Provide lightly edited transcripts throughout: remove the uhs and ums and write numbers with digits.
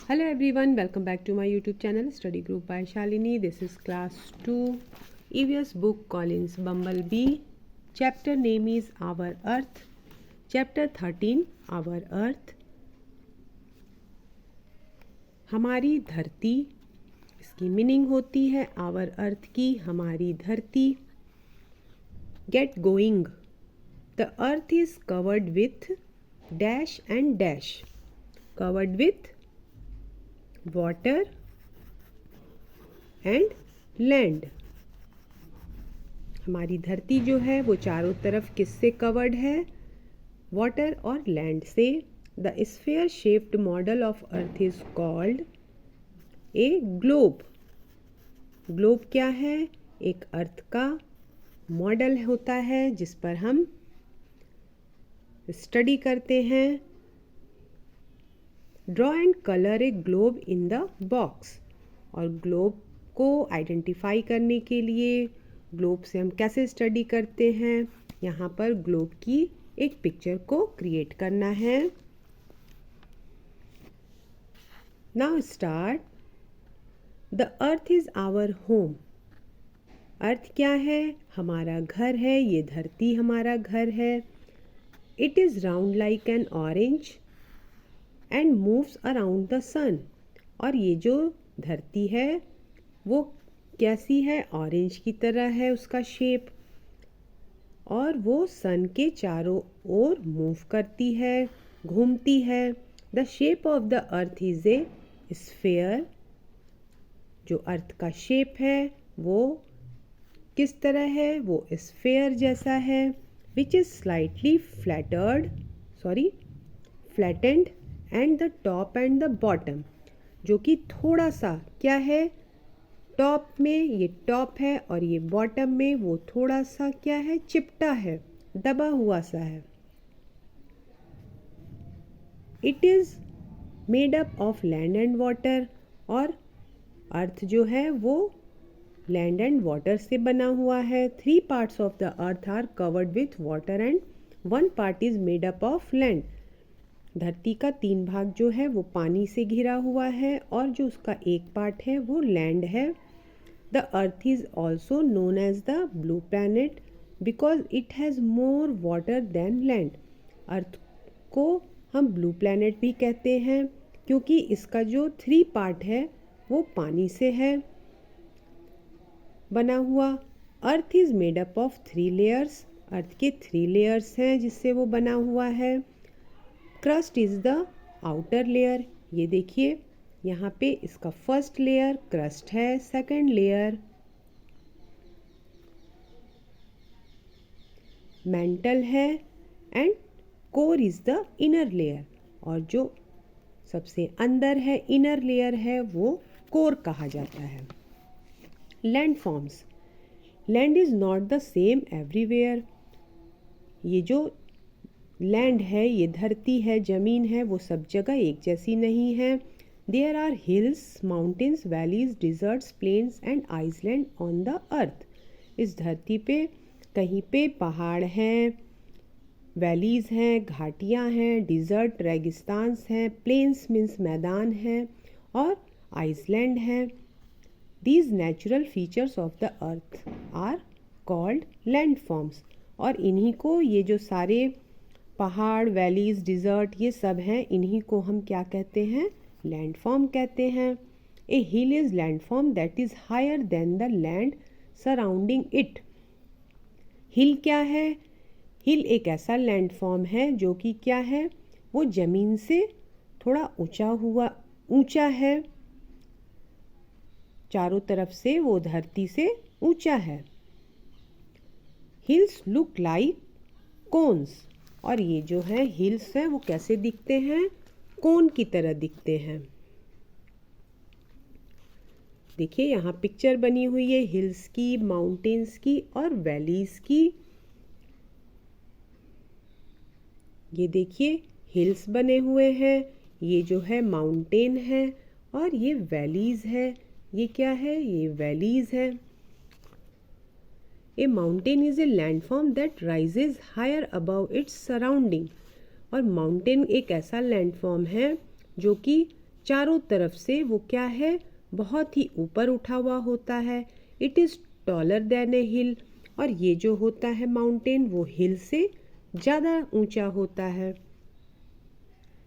Hello everyone, welcome back to my YouTube channel Study Group by Shalini. This is class 2 EVS book Collins Bumblebee. Chapter name is Our Earth. Chapter 13 Our Earth. हमारी धरती, इसकी meaning होती है our earth की हमारी धरती. Get going. The earth is covered with dash and dash. Covered with water and land. हमारी धरती जो है वो चारों तरफ किससे कवर्ड है? वाटर और लैंड से. The sphere shaped model of earth is called a globe. Globe क्या है? एक अर्थ का मॉडल होता है जिस पर हम स्टडी करते हैं. Draw and colour A globe in the box. और ग्लोब को आइडेंटिफाई करने के लिए ग्लोब से हम कैसे स्टडी करते हैं, यहाँ पर ग्लोब की एक पिक्चर को क्रिएट करना है. Now start. The earth is our home. Earth क्या है? हमारा घर है. ये धरती हमारा घर है. It is round like an orange and moves around the sun. और ये जो धरती है वो कैसी है? ऑरेंज की तरह है उसका शेप, और वो सन के चारों ओर मूव करती है, घूमती है. The shape of the earth is a sphere. जो अर्थ का शेप है वो किस तरह है? वो स्फीयर जैसा है. Which is slightly flattened and the top and the bottom. जो कि थोड़ा सा क्या है? टॉप में ये टॉप है और ये बॉटम में वो थोड़ा सा क्या है? चिपटा है, दबा हुआ सा है. It is made up of land and water. और अर्थ जो है वो लैंड एंड वाटर से बना हुआ है. 3 parts of the earth are covered with water and 1 part is made up of land. धरती का 3 भाग जो है वो पानी से घिरा हुआ है और जो उसका 1 पार्ट है वो लैंड है. The earth is also known as the blue planet because it has more water than land. Earth को हम ब्लू प्लैनेट भी कहते हैं क्योंकि इसका जो 3 पार्ट है वो पानी से है बना हुआ. Earth is made up of 3 layers. अर्थ के 3 layers हैं जिससे वो बना हुआ है. Crust is the outer layer. ये देखिए यहाँ पे इसका फर्स्ट लेयर क्रस्ट है, सेकंड लेयर मेंटल है and core is the inner layer. और जो सबसे अंदर है, इनर लेयर है, वो कोर कहा जाता है. Land forms. Land is not the same everywhere. ये जो लैंड है, ये धरती है, ज़मीन है, वो सब जगह एक जैसी नहीं है. There are hills, mountains, valleys, deserts, plains and island on the earth. इस धरती पे कहीं पे पहाड़ हैं, वैलीज़ हैं, घाटियाँ हैं, डिज़र्ट रेगिस्तान्स हैं, प्लेन्स मीन्स मैदान हैं, और आइसलैंड है. These natural features of the earth are called land forms. और इन्हीं को, ये जो सारे पहाड़, वैलीज, डिज़र्ट, ये सब हैं, इन्हीं को हम क्या कहते हैं? लैंडफॉर्म कहते हैं. A hill is landform that is higher than the land surrounding it. Hill क्या है? हिल एक ऐसा लैंडफॉर्म है जो कि क्या है? वो ज़मीन से थोड़ा ऊंचा है, चारों तरफ से वो धरती से ऊंचा है. Hills look like cones. और ये जो है हिल्स हैं वो कैसे दिखते हैं? कोन की तरह दिखते हैं. देखिए यहाँ पिक्चर बनी हुई है हिल्स की, माउंटेन्स की और वैलीज की. ये देखिए हिल्स बने हुए हैं, ये जो है माउंटेन है, और ये वैलीज है. ये क्या है? ये वैलीज है. A mountain is a landform that rises higher above its surrounding. और माउंटेन एक ऐसा लैंडफॉर्म है जो कि चारों तरफ से वो क्या है, बहुत ही ऊपर उठा हुआ होता है। इट इज़ टॉलर देन ए हिल। और ये जो होता है माउंटेन, वो हिल से ज़्यादा ऊंचा होता है।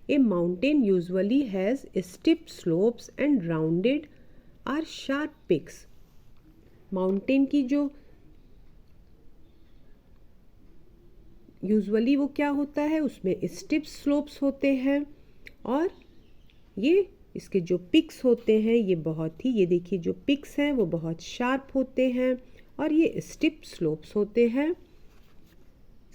A mountain usually has steep slopes and rounded or sharp peaks. Mountain की जो यूजुअली वो क्या होता है, उसमें स्टिप स्लोप्स होते हैं और ये इसके जो पिक्स होते हैं ये बहुत ही, ये देखिए जो पिक्स हैं वो बहुत शार्प होते हैं और ये स्टिप स्लोप्स होते हैं।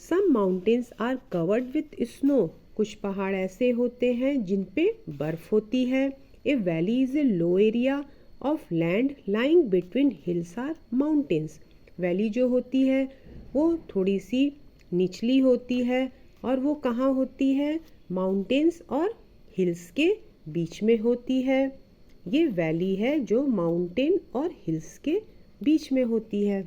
Some mountains are covered with snow. कुछ पहाड़ ऐसे होते हैं जिन पे बर्फ होती है। A valley is a low area of land lying between hills or mountains. Valley जो होती है वो थोड़ी सी निचली होती है और वो कहाँ होती है, माउंटेन्स और हिल्स के बीच में होती है। ये वैली है जो माउंटेन और हिल्स के बीच में होती है।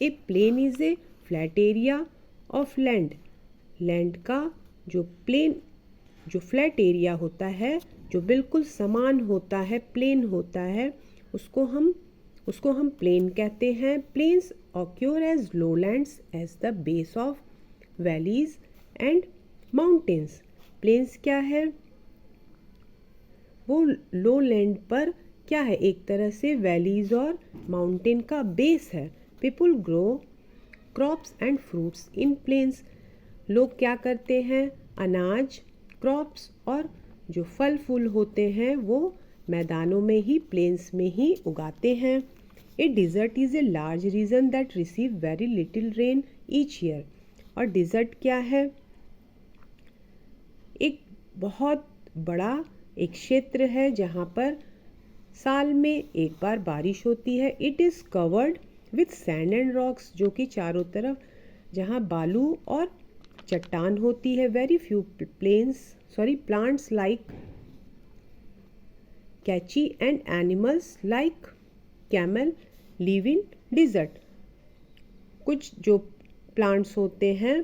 A plain is a flat area of land. Land का जो प्लेन, जो फ्लैट एरिया होता है, जो बिल्कुल समान होता है, प्लेन होता है, उसको हम प्लेन कहते हैं। Plains occur as lowlands as the base of valleys and mountains. Plains क्या है, वो लो लैंड पर क्या है, एक तरह से वैलीज और माउंटेन का बेस है। People grow crops and fruits in plains. लोग क्या करते हैं, अनाज, क्रॉप्स और जो फल फूल होते हैं वो मैदानों में ही, प्लेन्स में ही उगाते हैं। A desert is a large region that receive very little rain each year. और डिज़र्ट क्या है, एक बहुत बड़ा एक क्षेत्र है जहाँ पर साल में एक बार बारिश होती है। It is covered with sand and rocks, जो कि चारों तरफ जहाँ बालू और चट्टान होती है। Very few plants like cacti and animals like camel live in desert. कुछ जो प्लांट्स होते हैं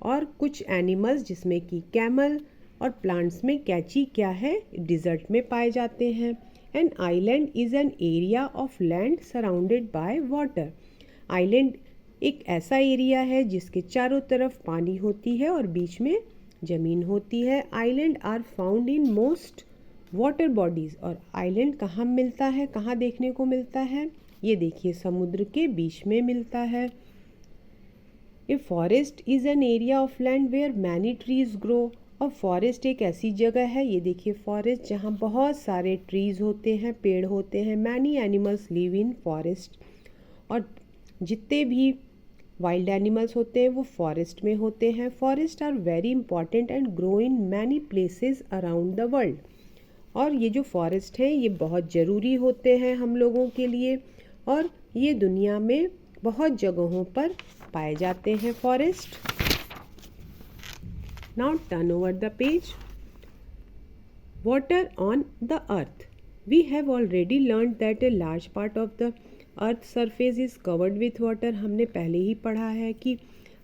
और कुछ एनिमल्स जिसमें कि कैमल और प्लांट्स में कैची क्या है, डिज़र्ट में पाए जाते हैं। An island is an area of land surrounded by water. Island एक ऐसा एरिया है जिसके चारों तरफ पानी होती है और बीच में ज़मीन होती है। Island are found in most water bodies. और आइलैंड कहाँ मिलता है, कहाँ देखने को मिलता है, ये देखिए समुद्र के बीच में मिलता है। A forest is an area of land where many trees grow. और फॉरेस्ट एक ऐसी जगह है, ये देखिए फॉरेस्ट, जहाँ बहुत सारे ट्रीज होते हैं, पेड़ होते हैं। Many animals live in forest. और जितने भी वाइल्ड एनिमल्स होते हैं वो फॉरेस्ट में होते हैं। Forest are very important and grow in many places around the world. और ये जो फॉरेस्ट है ये बहुत ज़रूरी होते हैं हम लोगों के लिए और ये दुनिया में बहुत जगहों पर पाए जाते हैं forest. Now turn over the page. Water on the earth. We have already learn that a large part of the earth surface is covered with water. हमने पहले ही पढ़ा है कि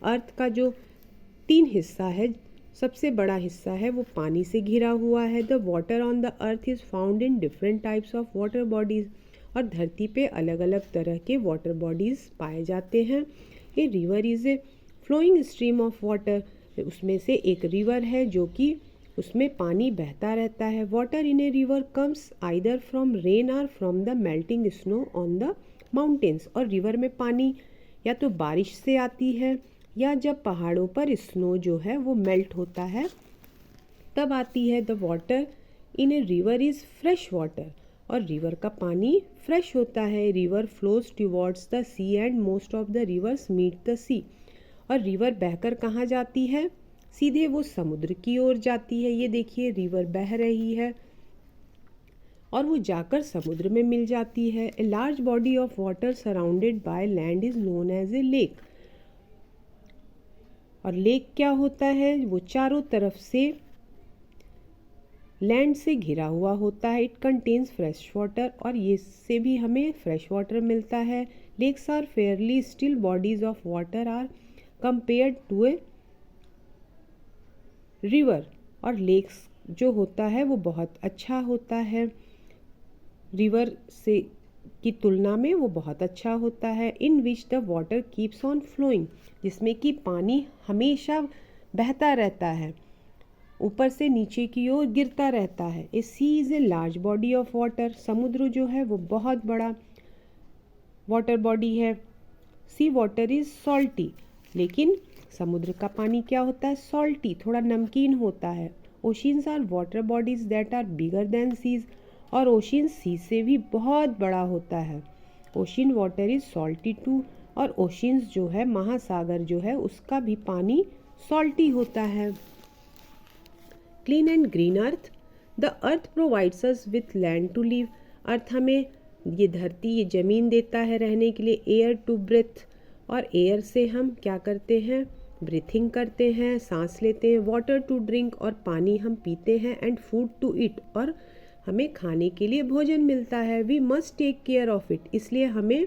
अर्थ का जो 3 हिस्सा है, सबसे बड़ा हिस्सा है वो पानी से घिरा हुआ है। The water on the earth is found in different types of water bodies. और धरती पे अलग अलग तरह के वाटर बॉडीज़ पाए जाते हैं। A river is a flowing stream of water. उसमें से एक रिवर है जो कि उसमें पानी बहता रहता है। Water in a river comes either from rain or from the melting snow on the mountains. और रिवर में पानी या तो बारिश से आती है या जब पहाड़ों पर स्नो जो है वो मेल्ट होता है तब आती है। The water in a river is fresh water. और रिवर का पानी फ्रेश होता है। River flows towards the sea and most of the rivers meet the sea. और रिवर बहकर कहाँ जाती है, सीधे वो समुद्र की ओर जाती है। ये देखिए रिवर बह रही है और वो जाकर समुद्र में मिल जाती है। A large body of water surrounded by land is known as a lake. और लेक क्या होता है, वो चारों तरफ से लैंड से घिरा हुआ होता है। It contains fresh water. और ये से भी हमें फ्रेश वाटर मिलता है। Lakes are fairly still bodies of water are compared to a river. और लेक्स जो होता है वो बहुत अच्छा होता है, रिवर से की तुलना में वो बहुत अच्छा होता है। In which the water keeps on flowing, जिसमें कि पानी हमेशा बहता रहता है, ऊपर से नीचे की ओर गिरता रहता है। A sea is a large body of water, समुद्र जो है वो बहुत बड़ा वाटर बॉडी है। सी वाटर इज़ सॉल्टी, लेकिन समुद्र का पानी क्या होता है, सॉल्टी, थोड़ा नमकीन होता है। Oceans are water bodies that are bigger than seas, और ओशियन सी से भी बहुत बड़ा होता है। Ocean water is salty too, और ओशियंस जो है, महासागर जो है, उसका भी पानी सॉल्टी होता है। Clean and green earth, the earth provides us with land to live, earth हमें ये धरती, ये ज़मीन देता है रहने के लिए, एयर टू ब्रेथ, और एयर से हम क्या करते हैं, ब्रीथिंग करते हैं, सांस लेते हैं। वाटर टू ड्रिंक, और पानी हम पीते हैं। एंड फूड टू ईट, और हमें खाने के लिए भोजन मिलता है। We must take care of it, इसलिए हमें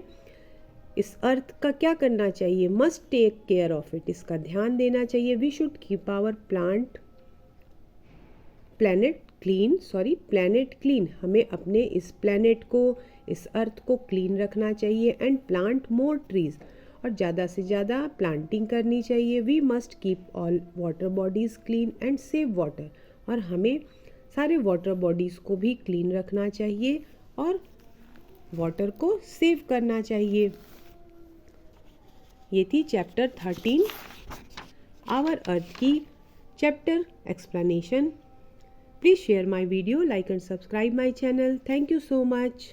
इस अर्थ का क्या करना चाहिए, must take care of it, इसका ध्यान देना चाहिए। We should keep our planet clean, हमें अपने इस प्लैनेट को, इस अर्थ को क्लीन रखना चाहिए। एंड प्लांट मोर ट्रीज, और ज़्यादा से ज़्यादा प्लांटिंग करनी चाहिए। We must keep all water bodies clean and save water, और हमें सारे वाटर बॉडीज़ को भी क्लीन रखना चाहिए और वाटर को सेव करना चाहिए। ये थी चैप्टर 13 आवर अर्थ की chapter explanation. Please share my video, like and subscribe my channel. Thank you so much.